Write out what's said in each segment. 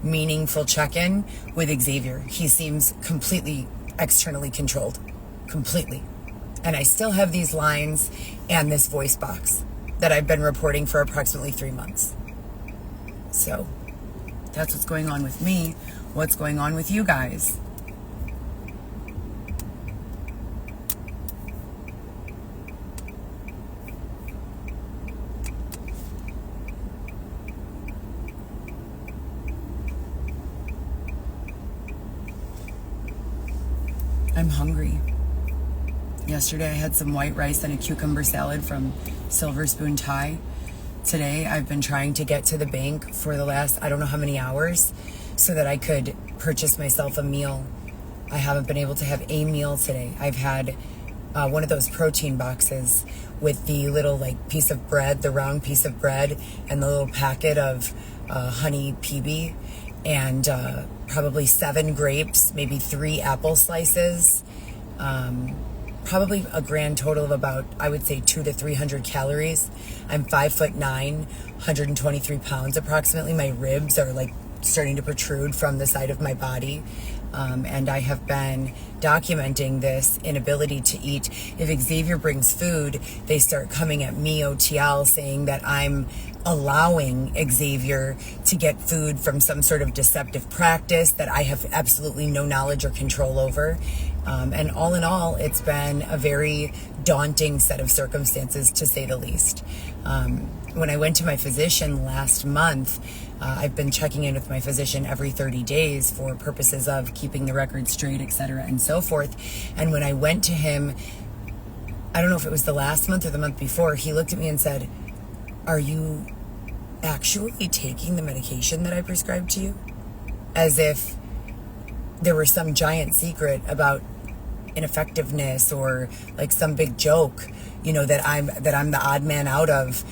meaningful check-in with Xavier. He seems completely externally controlled, completely. And I still have these lines and this voice box that I've been reporting for approximately 3 months. So that's what's going on with me. What's going on with you guys? I'm hungry. Yesterday I had some white rice and a cucumber salad from Silver Spoon Thai. Today I've been trying to get to the bank for the last I don't know how many hours so that I could purchase myself a meal. I haven't been able to have a meal today. I've had one of those protein boxes with the little like piece of bread, the round piece of bread, and the little packet of honey PB, and probably 7 grapes, maybe 3 apple slices, probably a grand total of about, I would say, 200 to 300 calories. I'm 5'9", 123 pounds approximately. My ribs are like starting to protrude from the side of my body. And I have been documenting this inability to eat. If Xavier brings food, they start coming at me, OTL, saying that I'm allowing Xavier to get food from some sort of deceptive practice that I have absolutely no knowledge or control over. And all in all, it's been a very daunting set of circumstances, to say the least. When I went to my physician last month, I've been checking in with my physician every 30 days for purposes of keeping the record straight, etc., and so forth. And when I went to him, I don't know if it was the last month or the month before, he looked at me and said, "Are you actually taking the medication that I prescribed to you?" As if there were some giant secret about ineffectiveness or like some big joke, that I'm the odd man out of,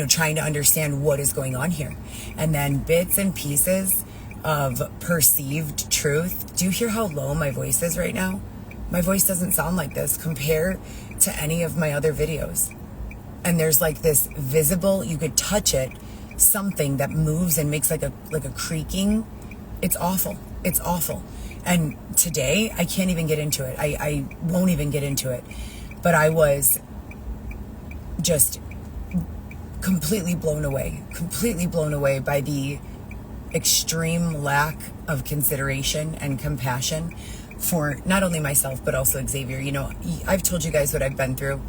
trying to understand what is going on here. And then bits and pieces of perceived truth. Do you hear how low my voice is right now? My voice doesn't sound like this compared to any of my other videos. And there's like this visible, you could touch it, something that moves and makes like a creaking. It's awful. It's awful. And today I can't even get into it. I won't even get into it. But I was just completely blown away by the extreme lack of consideration and compassion for not only myself, but also Xavier. I've told you guys what I've been through.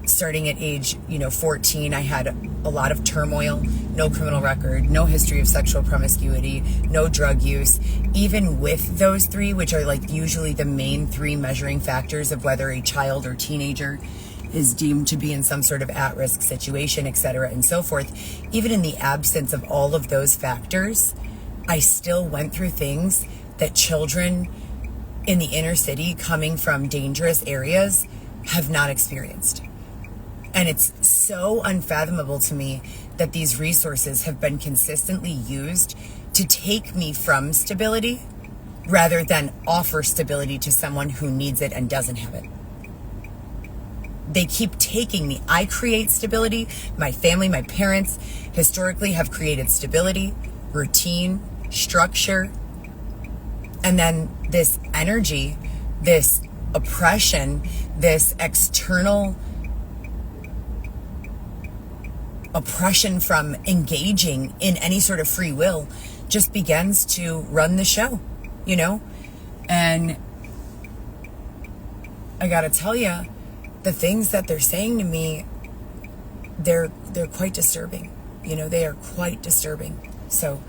Starting at age, 14, I had a lot of turmoil, no criminal record, no history of sexual promiscuity, no drug use. Even with those 3, which are like usually the main 3 measuring factors of whether a child or teenager is deemed to be in some sort of at-risk situation, etc., and so forth. Even in the absence of all of those factors, I still went through things that children in the inner city coming from dangerous areas have not experienced. And it's so unfathomable to me that these resources have been consistently used to take me from stability rather than offer stability to someone who needs it and doesn't have it. They keep taking me. I create stability. My family, my parents historically have created stability, routine, structure. And then this energy, this oppression, this external oppression from engaging in any sort of free will just begins to run the show, And I gotta tell you, the things that they're saying to me, they're quite disturbing. They are quite disturbing. So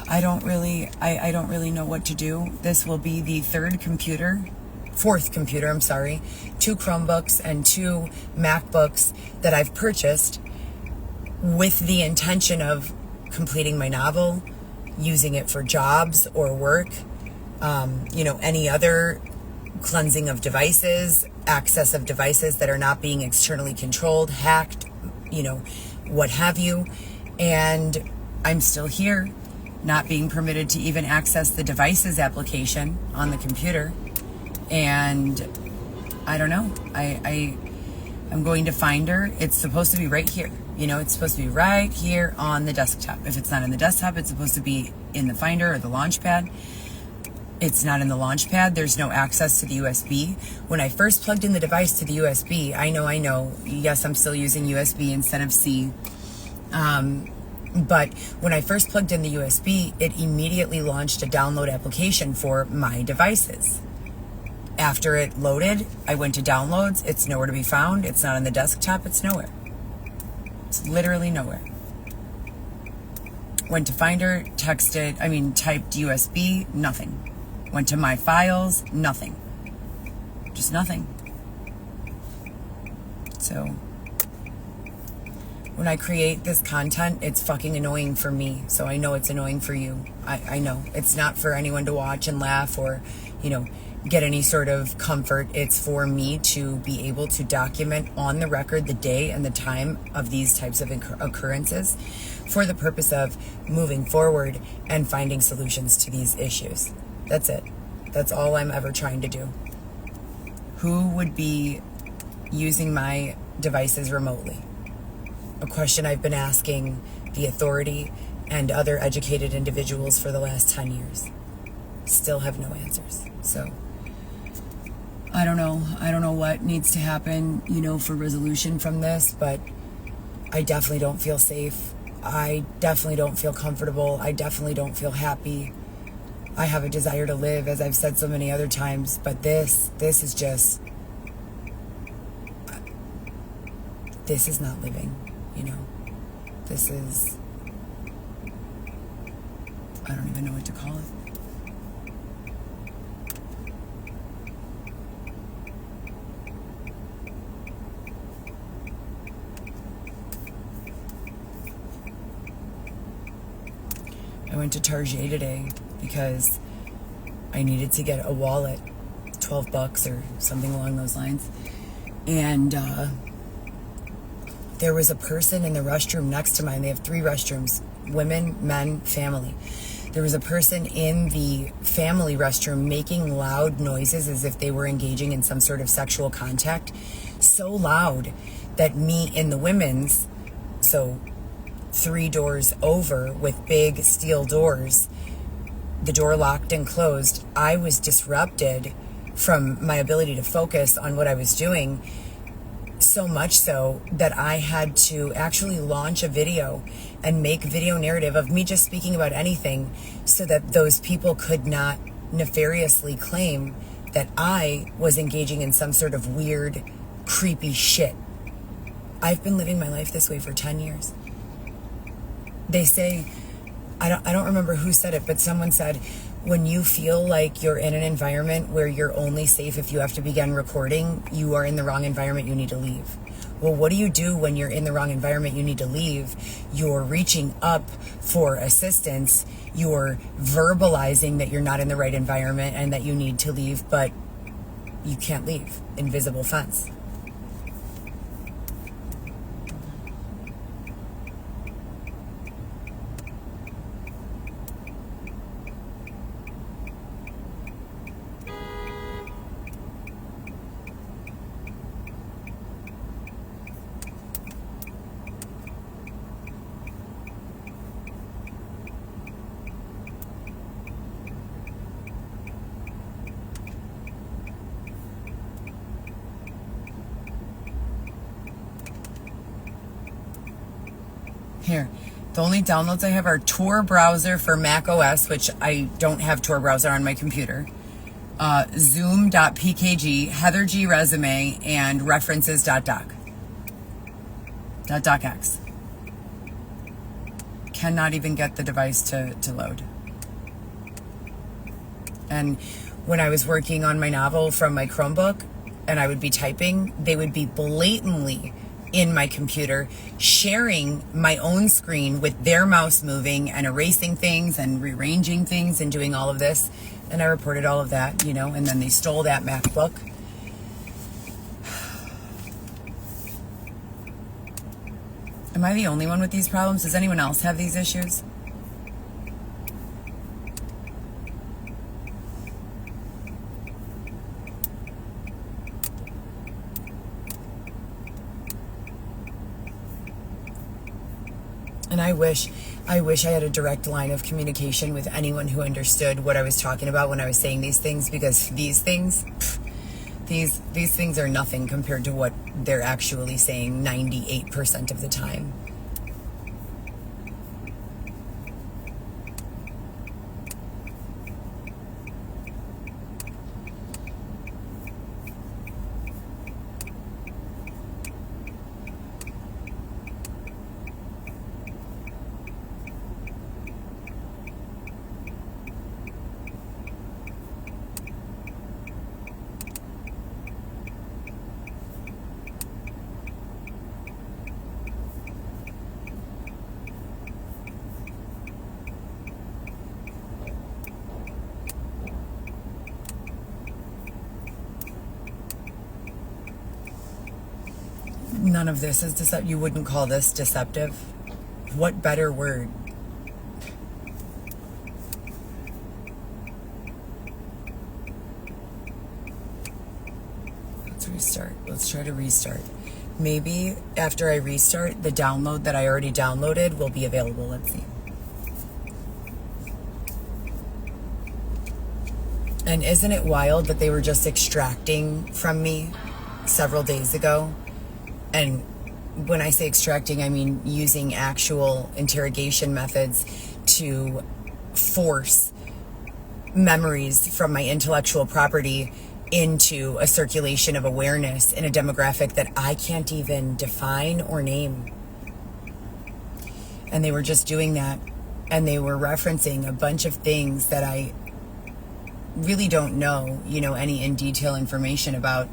I don't really know what to do. This will be the fourth computer, 2 Chromebooks and 2 MacBooks that I've purchased with the intention of completing my novel, using it for jobs or work, any other cleansing of devices, access of devices that are not being externally controlled, hacked, what have you. And I'm still here, not being permitted to even access the devices application on the computer. And I don't know. I'm going to find her. It's supposed to be right here. You know, it's supposed to be right here on the desktop. If it's not in the desktop, it's supposed to be in the Finder or the Launchpad. It's not in the Launchpad. There's no access to the USB. When I first plugged in the device to the USB, I know, yes, I'm still using USB instead of C. But when I first plugged in the USB, it immediately launched a download application for my devices. After it loaded, I went to downloads. It's nowhere to be found. It's not on the desktop. It's nowhere. It's literally nowhere. Went to Finder, typed USB, nothing. Went to my files, nothing. Just nothing. So when I create this content, it's fucking annoying for me. So I know it's annoying for you. I know. It's not for anyone to watch and laugh or, get any sort of comfort. It's for me to be able to document on the record the day and the time of these types of occurrences for the purpose of moving forward and finding solutions to these issues. That's it. That's all I'm ever trying to do. Who would be using my devices remotely? A question I've been asking the authority and other educated individuals for the last 10 years. Still have no answers. So I don't know. I don't know what needs to happen, for resolution from this, but I definitely don't feel safe. I definitely don't feel comfortable. I definitely don't feel happy. I have a desire to live, as I've said so many other times, but this is just, this is not living, This is, I don't even know what to call it. I went to Target today because I needed to get a wallet, $12 or something along those lines. And there was a person in the restroom next to mine. They have 3 restrooms, women, men, family. There was a person in the family restroom making loud noises as if they were engaging in some sort of sexual contact. So loud that me in the women's, so 3 doors over with big steel doors, the door locked and closed, I was disrupted from my ability to focus on what I was doing, so much so that I had to actually launch a video and make video narrative of me just speaking about anything so that those people could not nefariously claim that I was engaging in some sort of weird, creepy shit. I've been living my life this way for 10 years. They say, I don't remember who said it, but someone said, when you feel like you're in an environment where you're only safe if you have to begin recording, you are in the wrong environment, you need to leave. Well, what do you do when you're in the wrong environment, you need to leave? You're reaching up for assistance. You're verbalizing that you're not in the right environment and that you need to leave, but you can't leave. Invisible fence. Here, the only downloads I have are Tor browser for Mac OS, which I don't have Tor browser on my computer, Zoom.pkg, Heather G resume, and references.doc. .docx. Cannot even get the device to load. And when I was working on my novel from my Chromebook and I would be typing, they would be blatantly in my computer sharing my own screen with their mouse moving and erasing things and rearranging things and doing all of this. And I reported all of that, and then they stole that MacBook. Am I the only one with these problems? Does anyone else have these issues? I wish I had a direct line of communication with anyone who understood what I was talking about when I was saying these things, because these things, these things are nothing compared to what they're actually saying 98% of the time. None of this is deceptive. You wouldn't call this deceptive. What better word? Let's restart. Let's try to restart. Maybe after I restart, the download that I already downloaded will be available. Let's see. And isn't it wild that they were just extracting from me several days ago? And when I say extracting, I mean using actual interrogation methods to force memories from my intellectual property into a circulation of awareness in a demographic that I can't even define or name. And they were just doing that. And they were referencing a bunch of things that I really don't know, any in detail information about,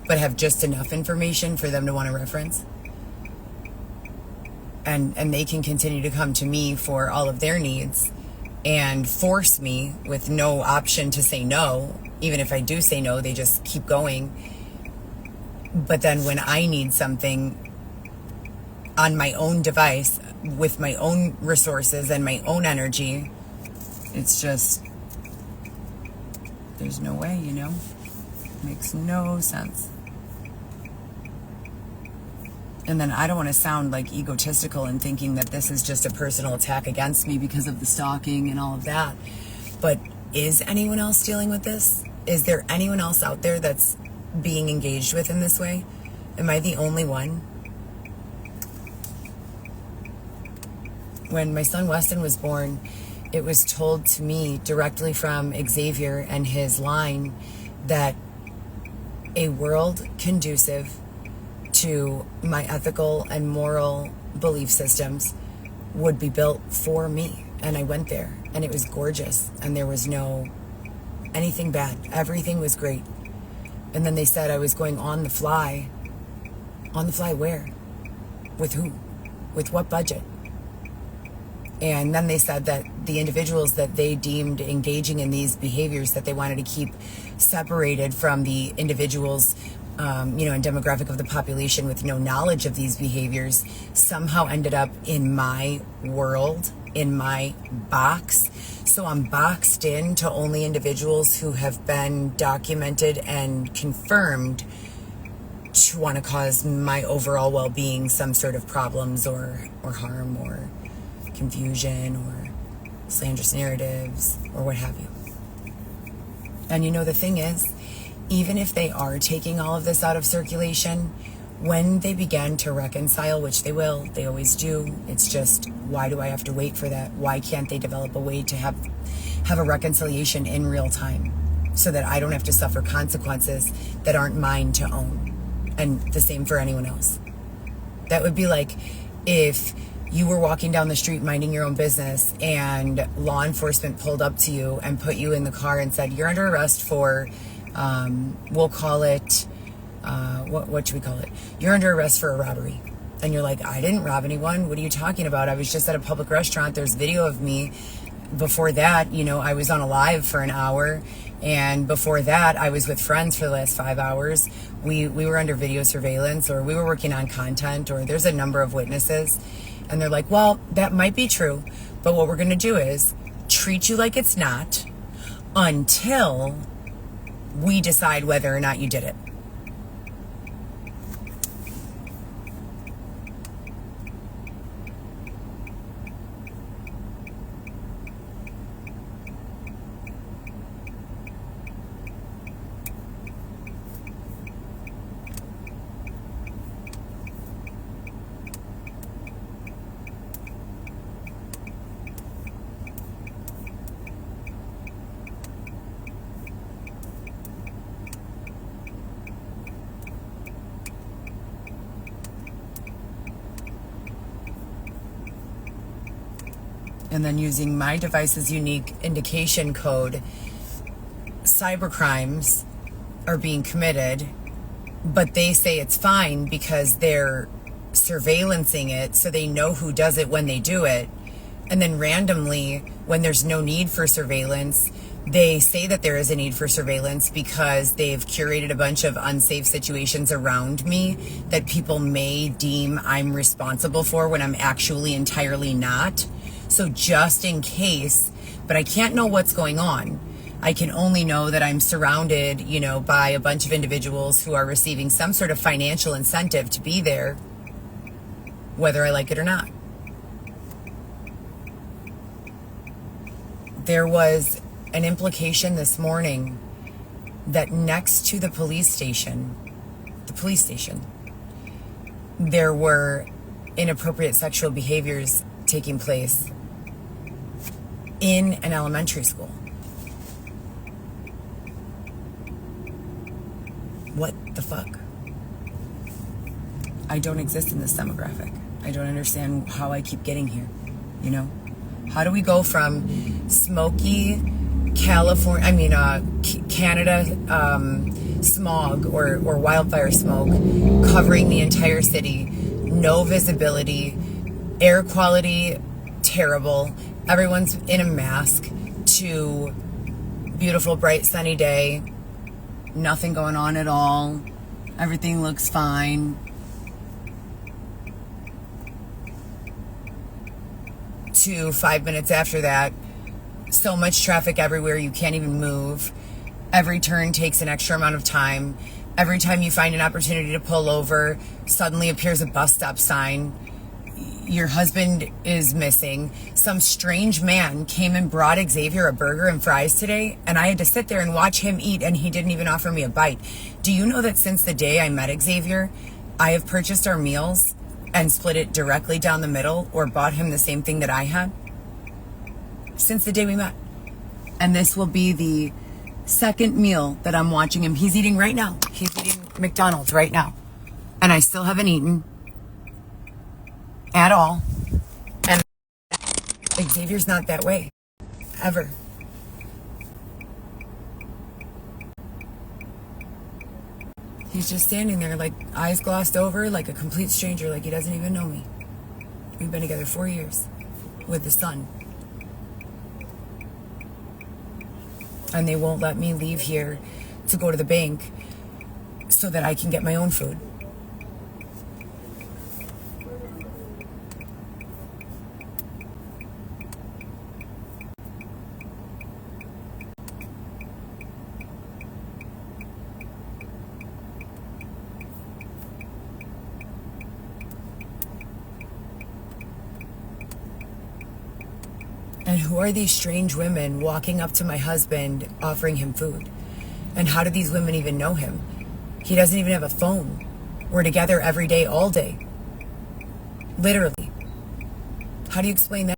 but have just enough information for them to want to reference. And they can continue to come to me for all of their needs and force me with no option to say no. Even if I do say no, they just keep going. But then when I need something on my own device, with my own resources and my own energy, it's just, there's no way, Makes no sense. And then I don't want to sound like egotistical in thinking that this is just a personal attack against me because of the stalking and all of that. But is anyone else dealing with this? Is there anyone else out there that's being engaged with in this way? Am I the only one? When my son Weston was born, it was told to me directly from Xavier and his line that a world conducive to my ethical and moral belief systems would be built for me. And I went there, and it was gorgeous, and there was no anything bad. Everything was great. And then they said I was going on the fly. On the fly where? With who? With what budget? And then they said that the individuals that they deemed engaging in these behaviors that they wanted to keep separated from the individuals, and demographic of the population with no knowledge of these behaviors somehow ended up in my world, in my box. So I'm boxed in to only individuals who have been documented and confirmed to want to cause my overall well-being some sort of problems or harm or confusion or slanderous narratives or what have you. And the thing is, even if they are taking all of this out of circulation, when they begin to reconcile, which they will, they always do, it's just, why do I have to wait for that? Why can't they develop a way to have a reconciliation in real time so that I don't have to suffer consequences that aren't mine to own? And the same for anyone else. That would be like if you were walking down the street minding your own business and law enforcement pulled up to you and put you in the car and said, you're under arrest for, we'll call it, what should we call it? You're under arrest for a robbery. And you're like, I didn't rob anyone. What are you talking about? I was just at a public restaurant. There's video of me. Before that, I was on a live for an hour. And before that, I was with friends for the last 5 hours. We were under video surveillance, or we were working on content, or there's a number of witnesses. And they're like, well, that might be true, but what we're going to do is treat you like it's not until we decide whether or not you did it. And then using my device's unique indication code, cybercrimes are being committed, but they say it's fine because they're surveillancing it so they know who does it when they do it. And then randomly, when there's no need for surveillance, they say that there is a need for surveillance because they've curated a bunch of unsafe situations around me that people may deem I'm responsible for when I'm actually entirely not. So just in case, but I can't know what's going on. I can only know that I'm surrounded, by a bunch of individuals who are receiving some sort of financial incentive to be there, whether I like it or not. There was an implication this morning that next to the police station, there were inappropriate sexual behaviors taking place in an elementary school. What the fuck? I don't exist in this demographic. I don't understand how I keep getting here, How do we go from smoky Canada smog or wildfire smoke covering the entire city, no visibility, air quality terrible, everyone's in a mask, to beautiful, bright, sunny day, nothing going on at all, everything looks fine, to 5 minutes after that, so much traffic everywhere you can't even move. Every turn takes an extra amount of time. Every time you find an opportunity to pull over, suddenly appears a bus stop sign. Your husband is missing. Some strange man came and brought Xavier a burger and fries today, and I had to sit there and watch him eat, and he didn't even offer me a bite. Do you know that since the day I met Xavier, I have purchased our meals and split it directly down the middle or bought him the same thing that I had? Since the day we met. And this will be the second meal that I'm watching him. He's eating right now. He's eating McDonald's right now. And I still haven't eaten at all. And Xavier's not that way. Ever. He's just standing there, like eyes glossed over, like a complete stranger, like he doesn't even know me. We've been together 4 years with the son. And they won't let me leave here to go to the bank so that I can get my own food. And who are these strange women walking up to my husband offering him food? And how do these women even know him? He doesn't even have a phone. We're together every day, all day. Literally. How do you explain that?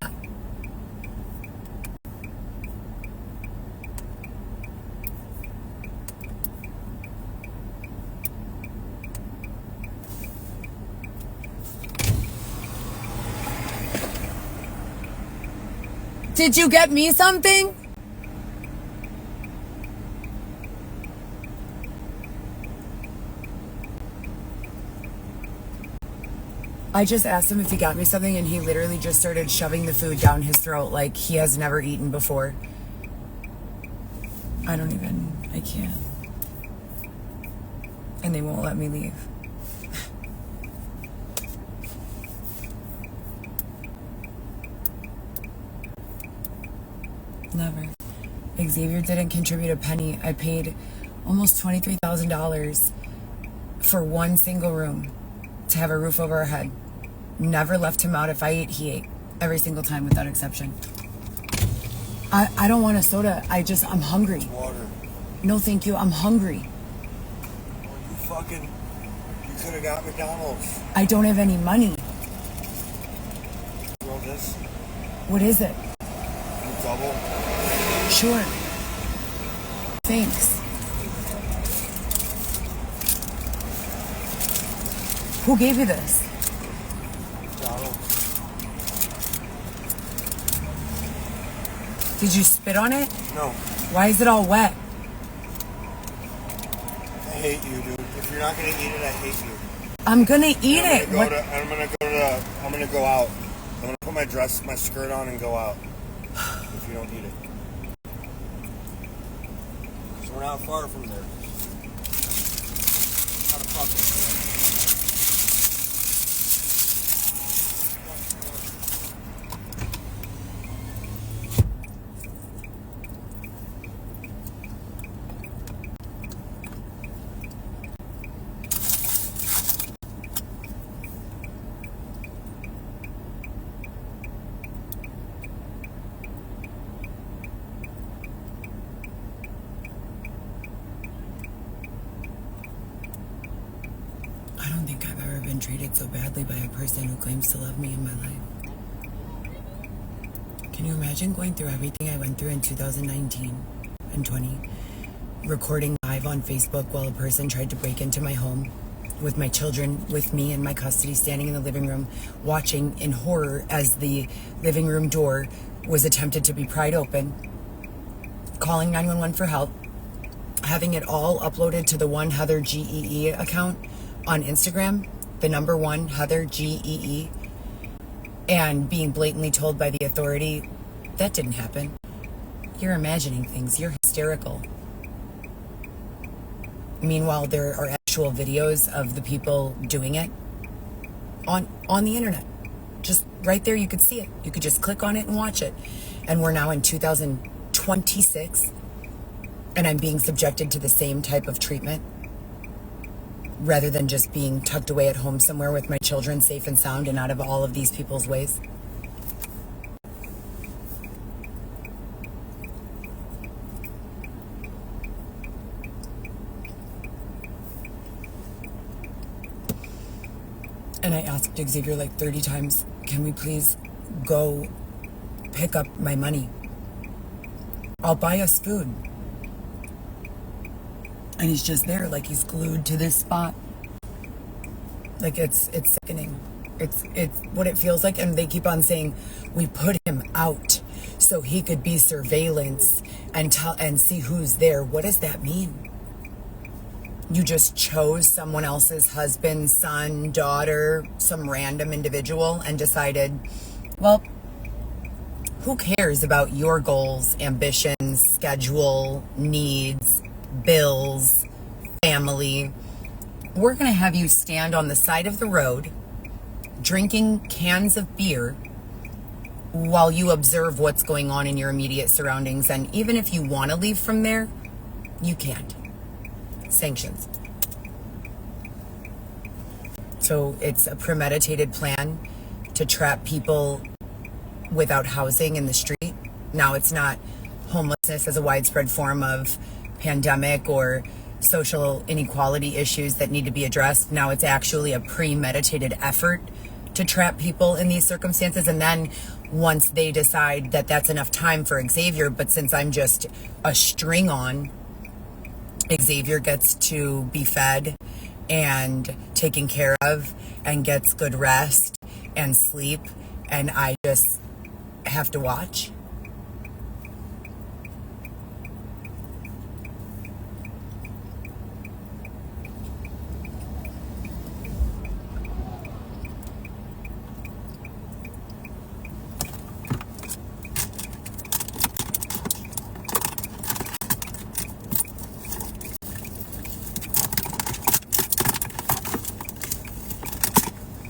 Did you get me something? I just asked him if he got me something, and he literally just started shoving the food down his throat like he has never eaten before. I can't. And they won't let me leave. Never. Xavier didn't contribute a penny. I paid almost $23,000 for one single room to have a roof over our head. Never left him out. If I ate, he ate. Every single time without exception. I don't want a soda. I'm hungry. Water. No, thank you. I'm hungry. You could have got McDonald's. I don't have any money. You want this? What is it? Double? Sure. Thanks. Who gave you this? McDonald's. Did you spit on it? No. Why is it all wet? I hate you, dude. If you're not gonna eat it, I hate you. I'm gonna eat it. I'm gonna go out. I'm gonna put my skirt on and go out. If you don't eat it. So we're not far from there. How the fuck? I don't think I've ever been treated so badly by a person who claims to love me in my life. Can you imagine going through everything I went through in 2019 and 20, recording live on Facebook while a person tried to break into my home with my children with me in my custody, standing in the living room, watching in horror as the living room door was attempted to be pried open, calling 911 for help, having it all uploaded to the one Heather GEE account on Instagram, the number one Heather GEE, and being blatantly told by the authority, that didn't happen. You're imagining things. You're hysterical. Meanwhile, there are actual videos of the people doing it on the internet. Just right there, you could see it. You could just click on it and watch it. And we're now in 2026, and I'm being subjected to the same type of treatment, rather than just being tucked away at home somewhere with my children, safe and sound and out of all of these people's ways. And I asked Xavier like 30 times, can we please go pick up my money? I'll buy us food. And he's just there, like he's glued to this spot. Like it's sickening. It's what it feels like. And they keep on saying, we put him out so he could be surveillance and see who's there. What does that mean? You just chose someone else's husband, son, daughter, some random individual, and decided, well, who cares about your goals, ambitions, schedule, needs, bills, family? We're going to have you stand on the side of the road drinking cans of beer while you observe what's going on in your immediate surroundings. And even if you want to leave from there, you can't. Sanctions. So it's a premeditated plan to trap people without housing in the street. Now, it's not homelessness as a widespread form of pandemic or social inequality issues that need to be addressed. Now it's actually a premeditated effort to trap people in these circumstances. And then once they decide that that's enough time for Xavier, but since I'm just a string on, Xavier gets to be fed and taken care of and gets good rest and sleep, and I just have to watch.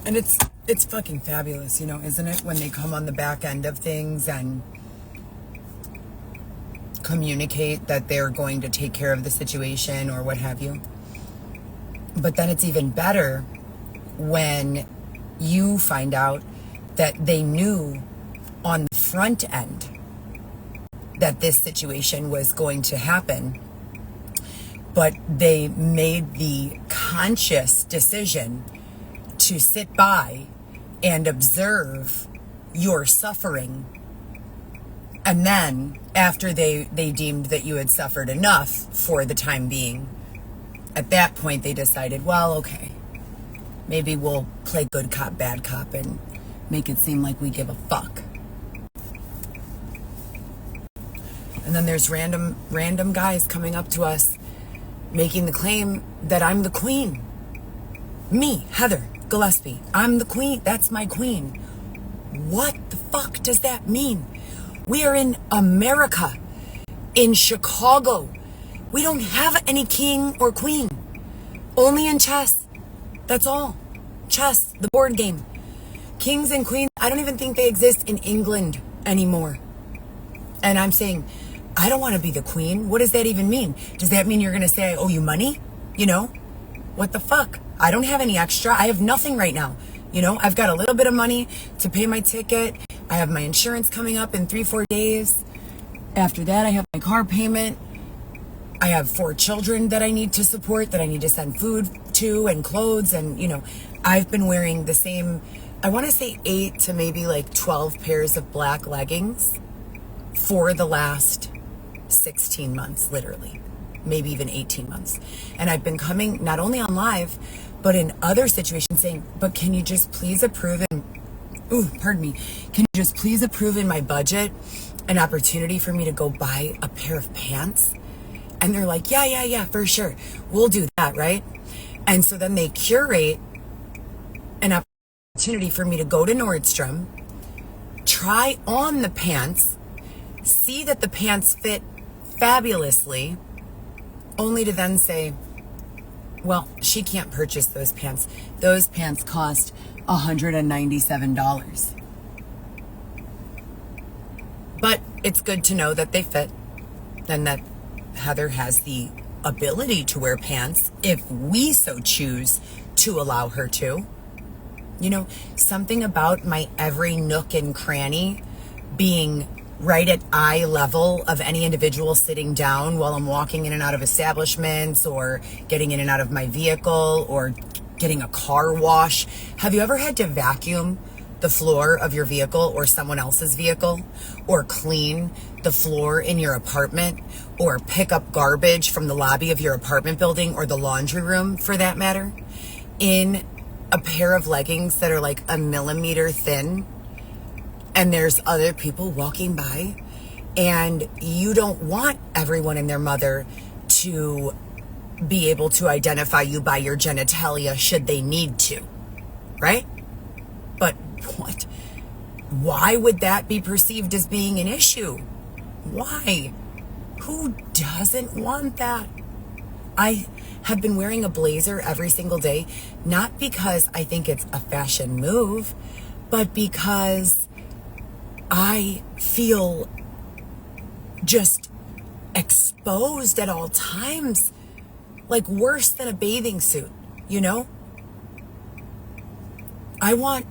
And it's fucking fabulous, you know, isn't it? When they come on the back end of things and communicate that they're going to take care of the situation or what have you. But then it's even better when you find out that they knew on the front end that this situation was going to happen, but they made the conscious decision to sit by and observe your suffering. And then after they deemed that you had suffered enough for the time being, at that point they decided, well, okay, maybe we'll play good cop, bad cop and make it seem like we give a fuck. And then there's random guys coming up to us making the claim that I'm the queen. Me, Heather Gillespie, I'm the queen. That's my queen. What the fuck does that mean? We are in America, in Chicago. We don't have any king or queen. Only in chess. That's all. Chess, the board game. Kings and queens, I don't even think they exist in England anymore. And I'm saying, I don't want to be the queen. What does that even mean? Does that mean you're going to say I owe you money? You know? What the fuck? I don't have any extra. I have nothing right now. You know, I've got a little bit of money to pay my ticket. I have my insurance coming up in 3-4 days. After that, I have my car payment. I have 4 children that I need to support, that I need to send food to and clothes. And, you know, I've been wearing the same, I want to say 8 to maybe like 12 pairs of black leggings for the last 16 months, literally. Maybe even 18 months. And I've been coming not only on live, but in other situations saying, but can you just please approve can you just please approve in my budget an opportunity for me to go buy a pair of pants? And they're like, yeah, for sure. We'll do that, right? And so then they curate an opportunity for me to go to Nordstrom, try on the pants, see that the pants fit fabulously, only to then say, well, she can't purchase those pants. Those pants cost $197. But it's good to know that they fit and that Heather has the ability to wear pants if we so choose to allow her to. You know, something about my every nook and cranny being right at eye level of any individual sitting down while I'm walking in and out of establishments or getting in and out of my vehicle or getting a car wash. Have you ever had to vacuum the floor of your vehicle or someone else's vehicle, or clean the floor in your apartment, or pick up garbage from the lobby of your apartment building or the laundry room for that matter, in a pair of leggings that are like a millimeter thin? And there's other people walking by, and you don't want everyone and their mother to be able to identify you by your genitalia should they need to, right? But what? Why would that be perceived as being an issue? Why? Who doesn't want that? I have been wearing a blazer every single day, not because I think it's a fashion move, but because I feel just exposed at all times, like worse than a bathing suit, you know? I want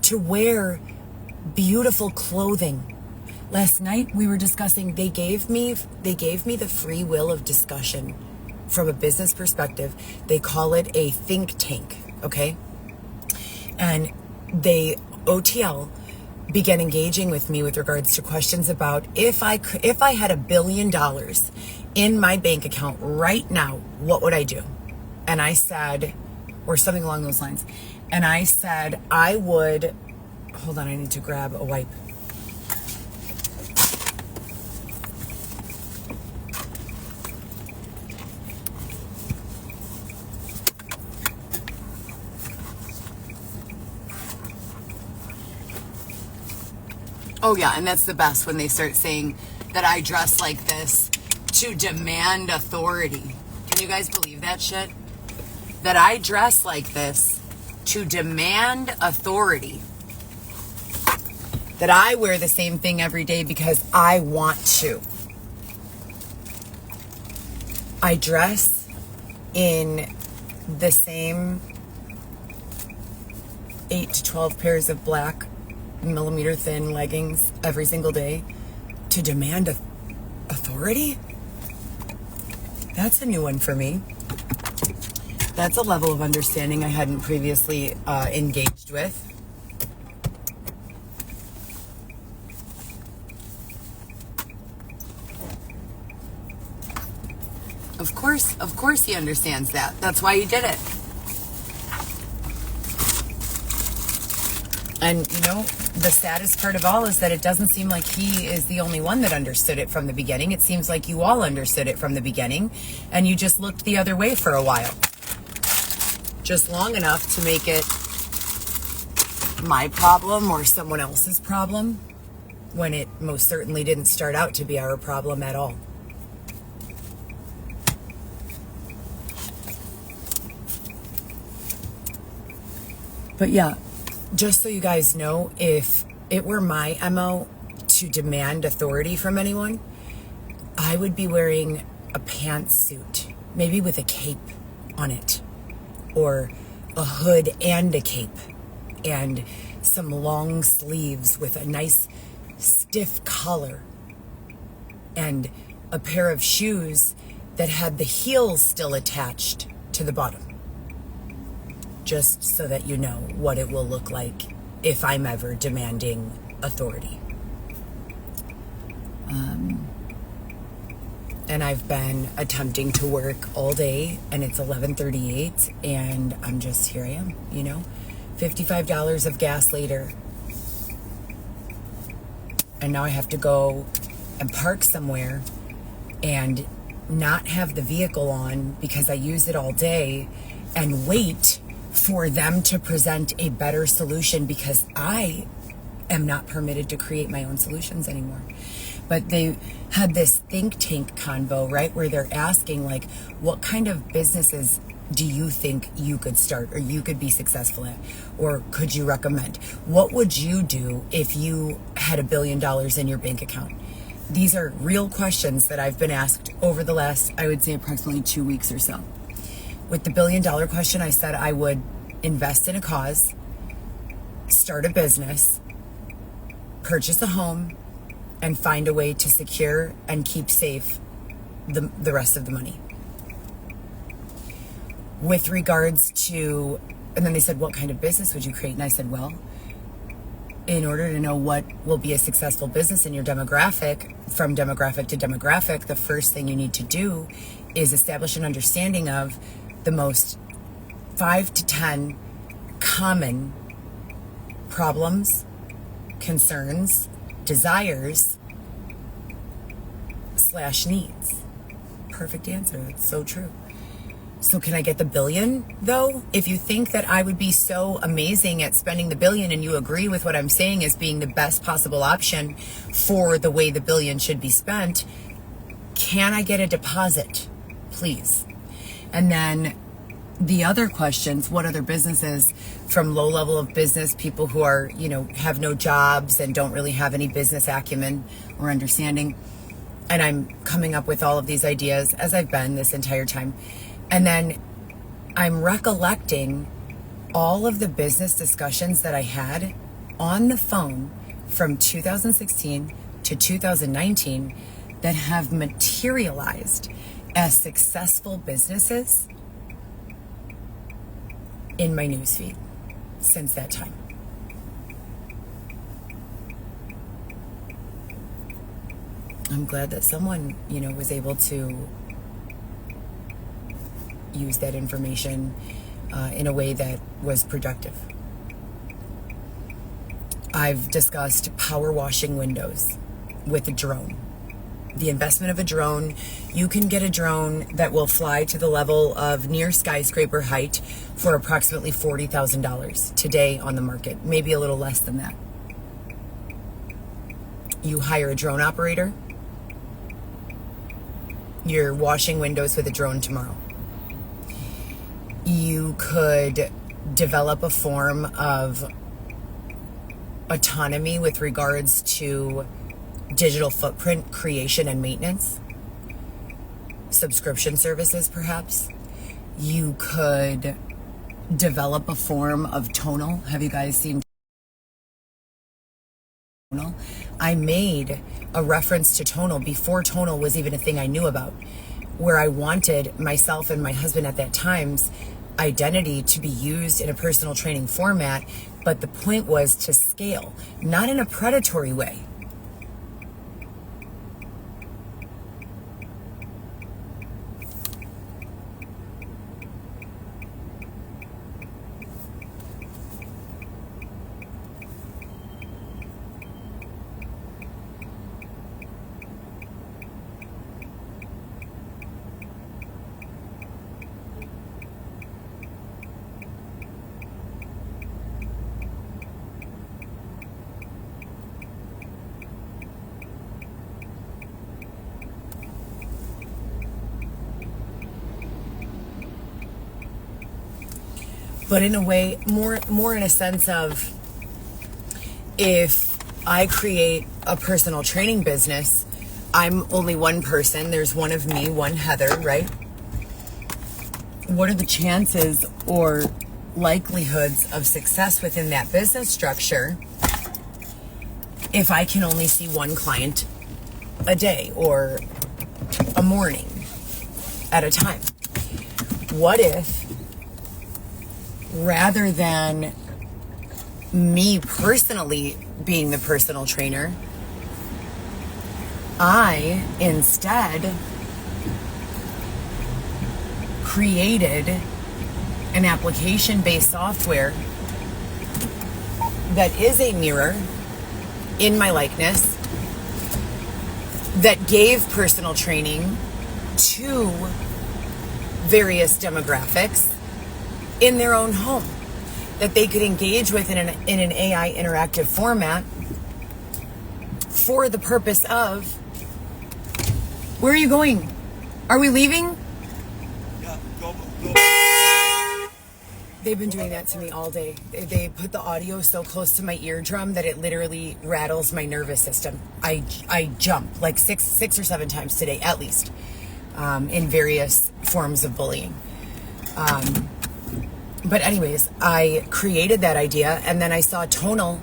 to wear beautiful clothing. Last night we were discussing, they gave me the free will of discussion from a business perspective. They call it a think tank, okay? And OTL began engaging with me with regards to questions about if I had $1 billion in my bank account right now, what would I do? And I said, or something along those lines. And I said, I would, hold on, I need to grab a wipe. Oh yeah, and that's the best when they start saying that I dress like this to demand authority. Can you guys believe that shit? That I dress like this to demand authority. That I wear the same thing every day because I want to. I dress in the same 8 to 12 pairs of black millimeter thin leggings every single day to demand authority? That's a new one for me. That's a level of understanding I hadn't previously engaged with. Of course he understands that. That's why he did it. And you know, the saddest part of all is that it doesn't seem like he is the only one that understood it from the beginning. It seems like you all understood it from the beginning, and you just looked the other way for a while. Just long enough to make it my problem or someone else's problem, when it most certainly didn't start out to be our problem at all. But yeah, just so you guys know, if it were my MO to demand authority from anyone, I would be wearing a pantsuit, maybe with a cape on it, or a hood and a cape, and some long sleeves with a nice stiff collar, and a pair of shoes that had the heels still attached to the bottom. Just so that you know what it will look like if I'm ever demanding authority. And I've been attempting to work all day, and it's 11:38, and I'm just, here I am, you know, $55 of gas later. And now I have to go and park somewhere and not have the vehicle on because I use it all day, and wait for them to present a better solution because I am not permitted to create my own solutions anymore. But they had this think tank convo, right, where they're asking, like, what kind of businesses do you think you could start or you could be successful at, or could you recommend? What would you do if you had $1 billion in your bank account? These are real questions that I've been asked over the last, I would say, approximately 2 weeks or so. With the $1 billion question, I said I would invest in a cause, start a business, purchase a home, and find a way to secure and keep safe the rest of the money. With regards to, and then they said, what kind of business would you create? And I said, well, in order to know what will be a successful business in your demographic, from demographic to demographic, the first thing you need to do is establish an understanding of the most 5 to 10 common problems, concerns, desires, / needs. Perfect answer. That's so true. So can I get the $1 billion though? If you think that I would be so amazing at spending the $1 billion and you agree with what I'm saying as being the best possible option for the way the $1 billion should be spent, can I get a deposit, please? And then the other questions, what other businesses from low level of business, people who are, you know, have no jobs and don't really have any business acumen or understanding. And I'm coming up with all of these ideas as I've been this entire time. And then I'm recollecting all of the business discussions that I had on the phone from 2016 to 2019 that have materialized as successful businesses in my newsfeed since that time. I'm glad that someone, you know, was able to use that information in a way that was productive. I've discussed power washing windows with a drone. The investment of a drone, you can get a drone that will fly to the level of near skyscraper height for approximately $40,000 today on the market, maybe a little less than that. You hire a drone operator, you're washing windows with a drone tomorrow. You could develop a form of autonomy with regards to digital footprint creation and maintenance, subscription services perhaps. You could develop a form of tonal. Have you guys seen tonal? I made a reference to tonal before tonal was even a thing I knew about, where I wanted myself and my husband at that time's identity to be used in a personal training format, but the point was to scale, not in a predatory way. but in a way, more in a sense of, if I create a personal training business, I'm only one person. There's one of me, one Heather, right? What are the chances or likelihoods of success within that business structure if I can only see one client a day or a morning at a time? What if, rather than me personally being the personal trainer, I instead created an application-based software that is a mirror in my likeness, that gave personal training to various demographics in their own home, that they could engage with in an AI interactive format for the purpose of, where are you going? Are we leaving? Yeah, go. They've been doing that to me all day. They put the audio so close to my eardrum that it literally rattles my nervous system. I jump like six or seven times today, at least, in various forms of bullying. But anyways, I created that idea, and then I saw Tonal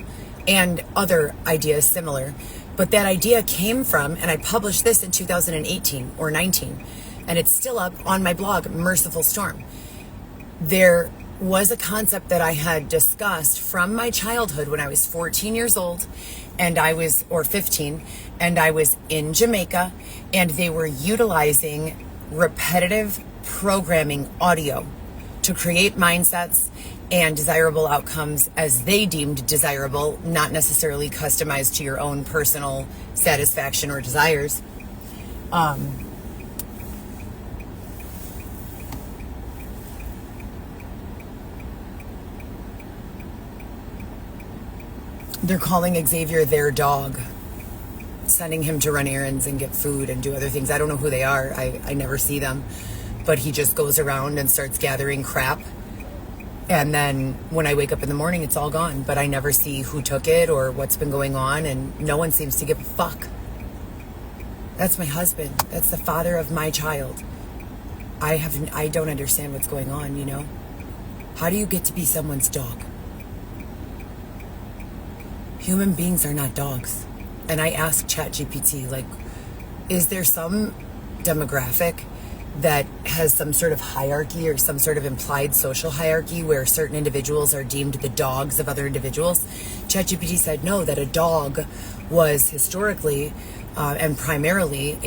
and other ideas similar. But that idea came from, and I published this in 2018 or 19, and it's still up on my blog, Merciful Storm. There was a concept that I had discussed from my childhood when I was 14 years old, or 15, and I was in Jamaica, and they were utilizing repetitive programming audio to create mindsets and desirable outcomes as they deemed desirable, not necessarily customized to your own personal satisfaction or desires. They're calling Xavier their dog, sending him to run errands and get food and do other things. I don't know who they are. I never see them. But he just goes around and starts gathering crap. And then when I wake up in the morning, it's all gone. But I never see who took it or what's been going on. And no one seems to give a fuck. That's my husband. That's the father of my child. I don't understand what's going on, you know? How do you get to be someone's dog? Human beings are not dogs. And I asked ChatGPT, like, is there some demographic that has some sort of hierarchy or some sort of implied social hierarchy where certain individuals are deemed the dogs of other individuals? ChatGPT said no, that a dog was historically and primarily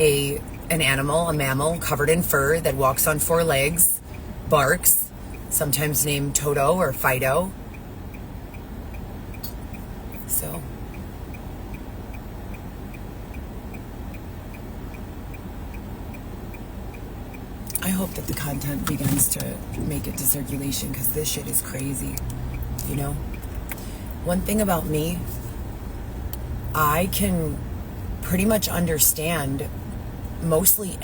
an animal, a mammal covered in fur that walks on four legs, barks, sometimes named Toto or Fido. So I hope that the content begins to make it to circulation, because this shit is crazy, you know? One thing about me, I can pretty much understand mostly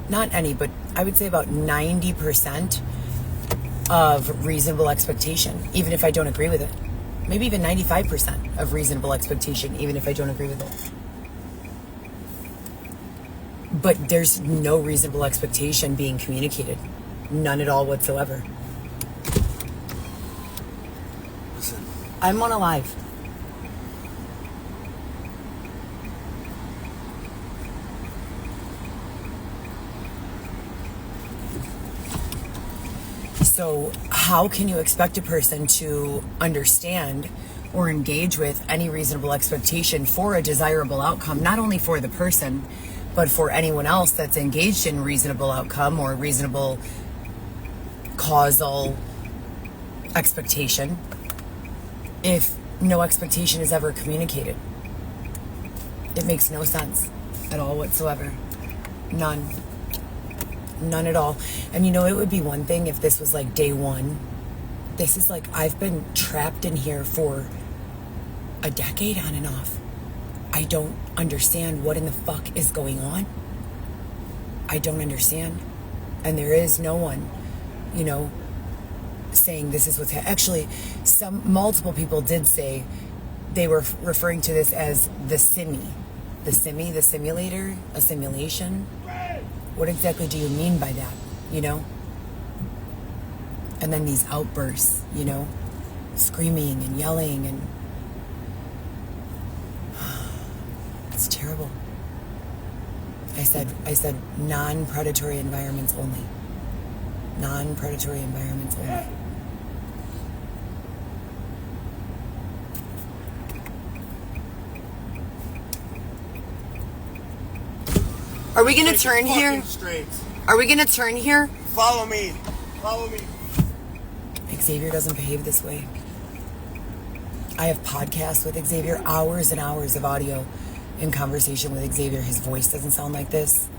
not any, but I would say about 90% of reasonable expectation, even if I don't agree with it. Maybe even 95% of reasonable expectation, even if I don't agree with it. But there's no reasonable expectation being communicated. None at all whatsoever. Listen. I'm on a live. So how can you expect a person to understand or engage with any reasonable expectation for a desirable outcome, not only for the person, but for anyone else that's engaged in reasonable outcome or reasonable causal expectation, if no expectation is ever communicated? It makes no sense at all whatsoever. None at all. And you know, it would be one thing if this was like day one. This is like, I've been trapped in here for a decade on and off. I don't understand what in the fuck is going on. I don't understand. And there is no one, you know, saying this is what's actually multiple people did say they were referring to this as the simulator, a simulation. What exactly do you mean by that? You know? And then these outbursts, you know, screaming and yelling, and it's terrible. I said non-predatory environments only. Non-predatory environments only. Are we gonna turn here? Straight. Are we gonna turn here? Follow me. Follow me. Xavier doesn't behave this way. I have podcasts with Xavier, hours and hours of audio in conversation with Xavier. His voice doesn't sound like this.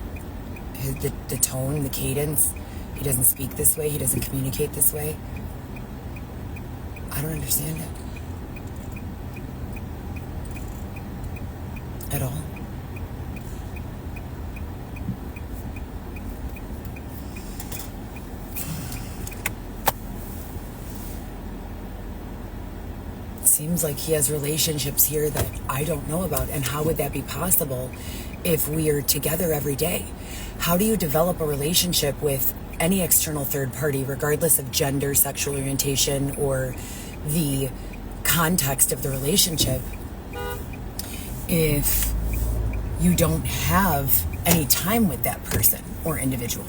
The tone, the cadence. He doesn't speak this way. He doesn't communicate this way. I don't understand it. At all. Seems like he has relationships here that I don't know about. And how would that be possible if we are together every day? How do you develop a relationship with any external third party, regardless of gender, sexual orientation, or the context of the relationship, if you don't have any time with that person or individual?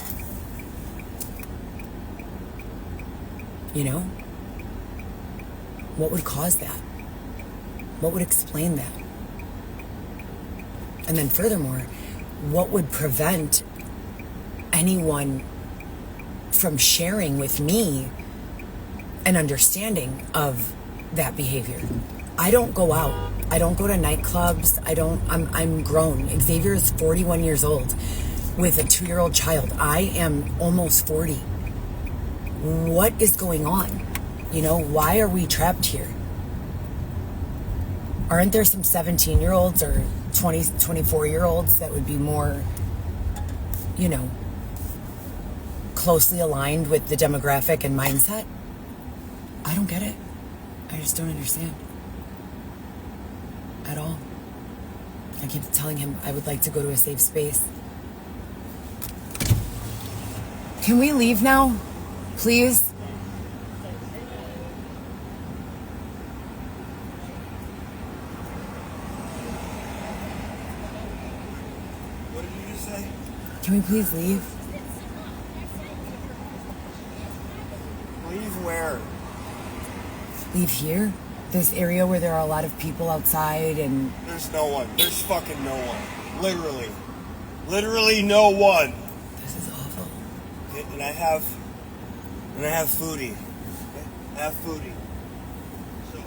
You know? What would cause that? What would explain that? And then furthermore, what would prevent anyone from sharing with me an understanding of that behavior? I don't go out. I don't go to nightclubs. I'm grown. Xavier is 41 years old with a 2-year-old child. I am almost 40. What is going on? You know, why are we trapped here? Aren't there some 17-year-olds or 24-year-olds that would be more, you know, closely aligned with the demographic and mindset? I don't get it. I just don't understand. At all. I keep telling him I would like to go to a safe space. Can we leave now? Please? What did you just say? Can we please leave? Leave where? Leave here? This area where there are a lot of people outside and... There's no one. There's fucking no one. Literally. Literally no one. This is awful. And I have foodie. I have foodie. So,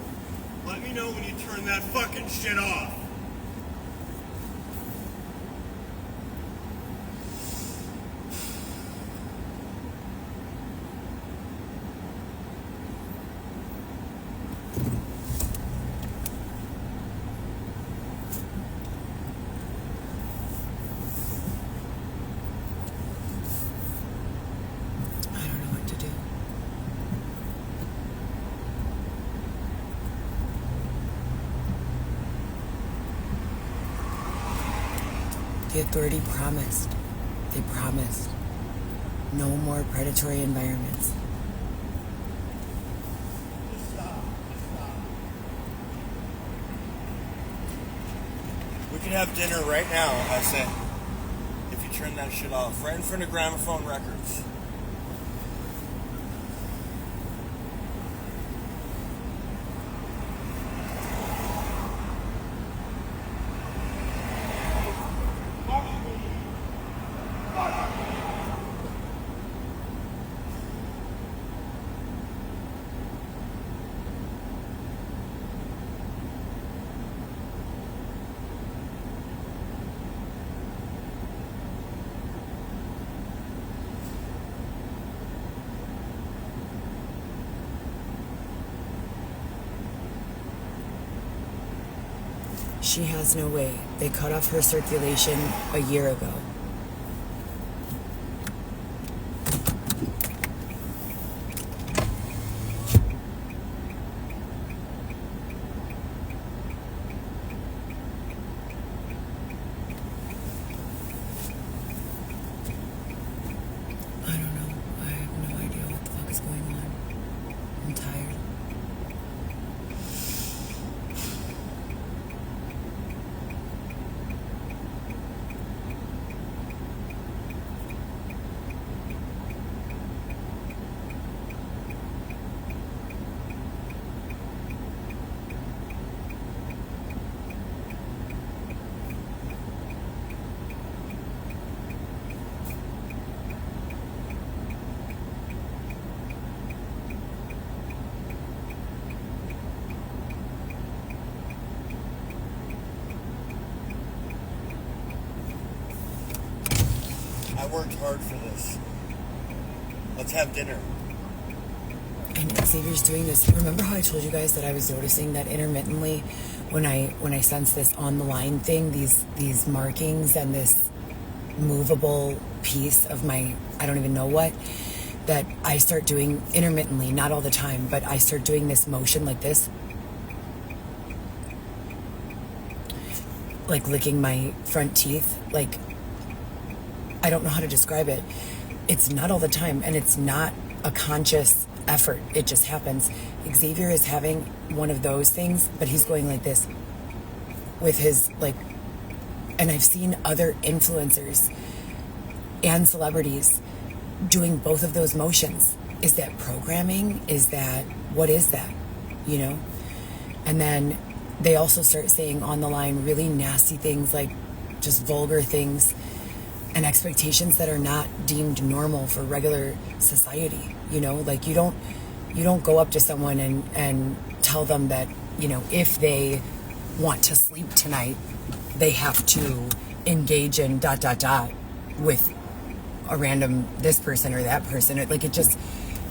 let me know when you turn that fucking shit off. The authority promised. They promised no more predatory environments. Just stop. We can have dinner right now, I said. If you turn that shit off. Right in front of Gramophone Records. She has no way. They cut off her circulation a year ago. worked hard for this. Let's have dinner. And Xavier's doing this. Remember how I told you guys that I was noticing that intermittently when I sense this on the line thing, these markings and this movable piece of my, I don't even know what, that I start doing intermittently, not all the time, but I start doing this motion like this. Like licking my front teeth. Like, I don't know how to describe it. It's not all the time, and it's not a conscious effort. It just happens. Xavier is having one of those things, but he's going like this with his, like, and I've seen other influencers and celebrities doing both of those motions. Is that programming? Is that, what is that? You know? And then they also start saying on the line really nasty things, like just vulgar things and expectations that are not deemed normal for regular society. You know, like you don't go up to someone and tell them that, you know, if they want to sleep tonight, they have to engage in ... with a random this person or that person. Like it just,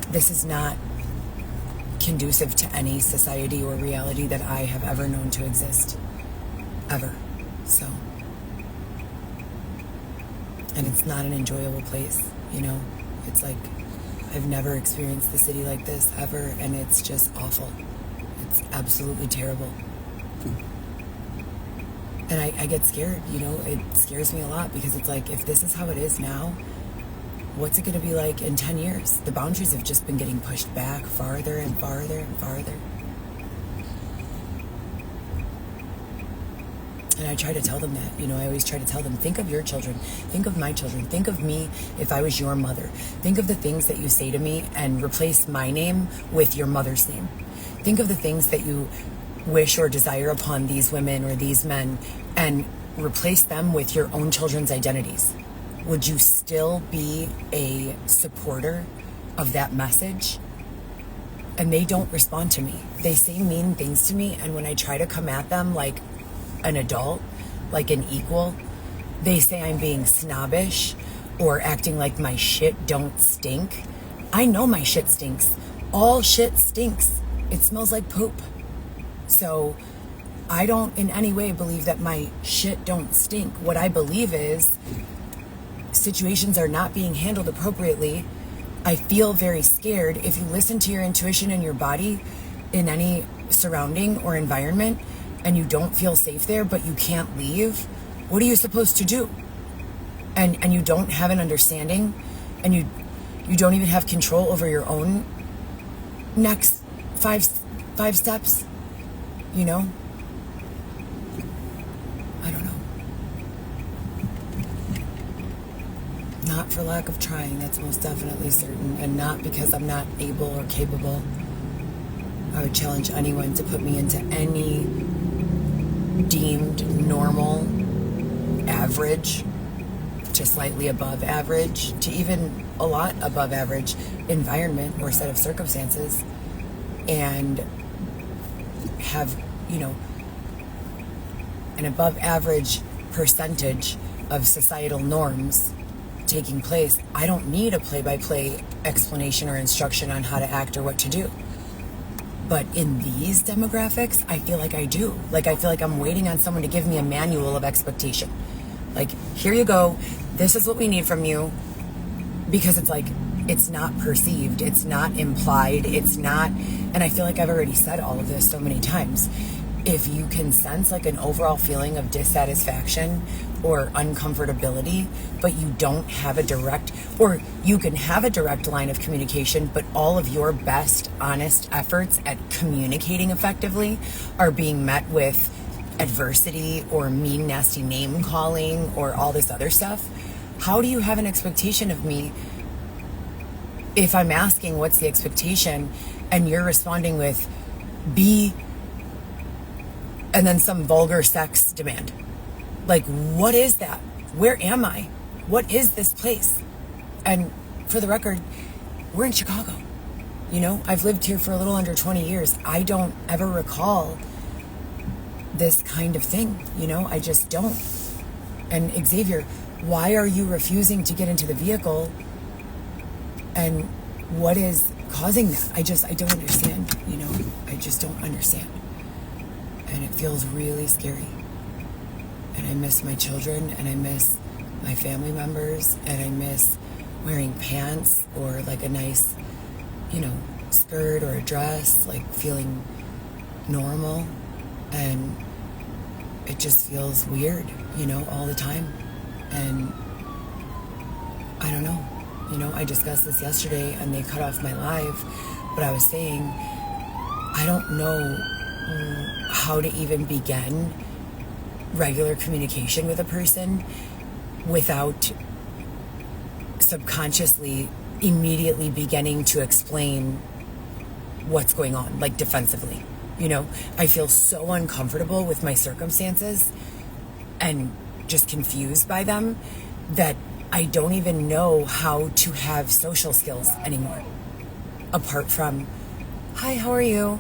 this is not conducive to any society or reality that I have ever known to exist. Ever. So, and it's not an enjoyable place, you know? It's like, I've never experienced the city like this ever, and it's just awful. It's absolutely terrible. And I get scared, you know? It scares me a lot because it's like, if this is how it is now, what's it going to be like in 10 years? The boundaries have just been getting pushed back farther and farther and farther. And I try to tell them that, you know, I always try to tell them, think of your children, think of my children, think of me if I was your mother. Think of the things that you say to me and replace my name with your mother's name. Think of the things that you wish or desire upon these women or these men and replace them with your own children's identities. Would you still be a supporter of that message? And they don't respond to me. They say mean things to me, and when I try to come at them like an adult, like an equal, they say I'm being snobbish or acting like my shit don't stink. I know my shit stinks. All shit stinks. It smells like poop. So I don't in any way believe that my shit don't stink. What I believe is situations are not being handled appropriately. I feel very scared. If you listen to your intuition and your body in any surrounding or environment and you don't feel safe there, but you can't leave, what are you supposed to do? And you don't have an understanding, and you don't even have control over your own next five steps, you know? I don't know. Not for lack of trying, that's most definitely certain, and not because I'm not able or capable. I would challenge anyone to put me into any deemed normal, average, to slightly above average, to even a lot above average environment or set of circumstances, and have, you know, an above average percentage of societal norms taking place. I don't need a play-by-play explanation or instruction on how to act or what to do. But in these demographics, I feel like I do. Like, I feel like I'm waiting on someone to give me a manual of expectation. Like, here you go. This is what we need from you. Because it's like, it's not perceived. It's not implied. It's not, and I feel like I've already said all of this so many times. If you can sense like an overall feeling of dissatisfaction or uncomfortability, but you don't have a direct, or you can have a direct line of communication, but all of your best, honest efforts at communicating effectively are being met with adversity or mean, nasty name calling or all this other stuff, how do you have an expectation of me if I'm asking what's the expectation and you're responding with be and then some vulgar sex demand? Like, what is that? Where am I? What is this place? And for the record, we're in Chicago. You know, I've lived here for a little under 20 years. I don't ever recall this kind of thing. You know, I just don't. And Xavier, why are you refusing to get into the vehicle? And what is causing that? I don't understand, you know? I just don't understand. And it feels really scary. And I miss my children, and I miss my family members, and I miss wearing pants or like a nice, you know, skirt or a dress, like feeling normal. And it just feels weird, you know, all the time. And I don't know, you know, I discussed this yesterday and they cut off my live, but I was saying, I don't know how to even begin regular communication with a person without subconsciously immediately beginning to explain what's going on, like defensively. You know, I feel so uncomfortable with my circumstances and just confused by them that I don't even know how to have social skills anymore. Apart from, hi, how are you?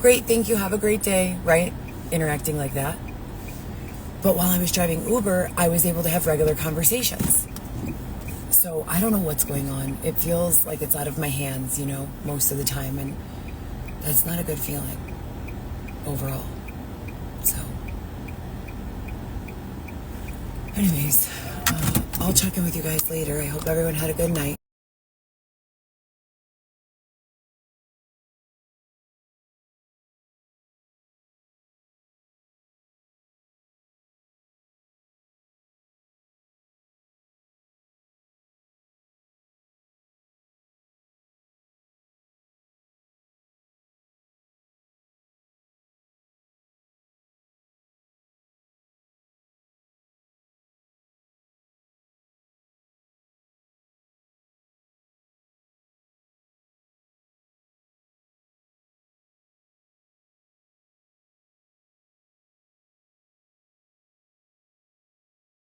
Great, thank you, have a great day, right? Interacting like that. But while I was driving Uber, I was able to have regular conversations. So I don't know what's going on. It feels like it's out of my hands, you know, most of the time. And that's not a good feeling overall. So anyways, I'll check in with you guys later. I hope everyone had a good night.